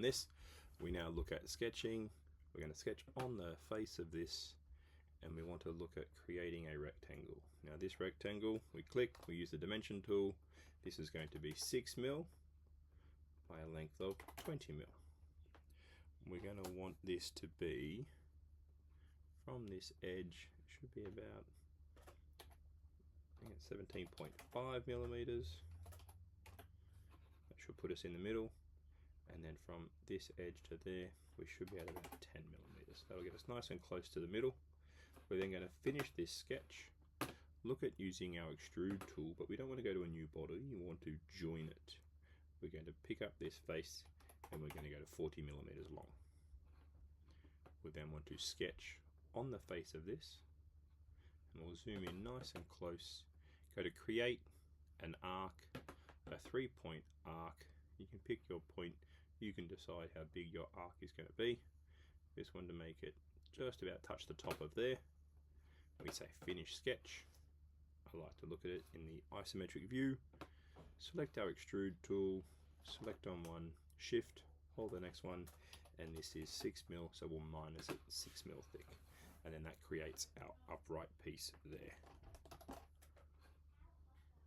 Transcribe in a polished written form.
this, we now look at sketching. We're going to sketch on the face of this, and we want to look at creating a rectangle. Now this rectangle, we click, we use the dimension tool. This is going to be 6 mil by a length of 20 mil. We're going to want this to be, from this edge, it should be about 17.5 millimeters. That should put us in the middle. And then from this edge to there, we should be at about 10 millimeters. That'll get us nice and close to the middle. We're then going to finish this sketch, look at using our extrude tool, but we don't want to go to a new body, you want to join it. We're going to pick up this face and we're going to go to 40 millimeters long. We then want to sketch on the face of this, and we'll zoom in nice and close. Go to create an arc, a 3-point arc. You can pick your point, you can decide how big your arc is going to be. This one to make it just about touch the top of there. We say finish sketch. I like to look at it in the isometric view. Select our extrude tool, select on one, shift, hold the next one, and this is 6 mil, so we'll minus it 6 mil thick, and then that creates our upright piece there.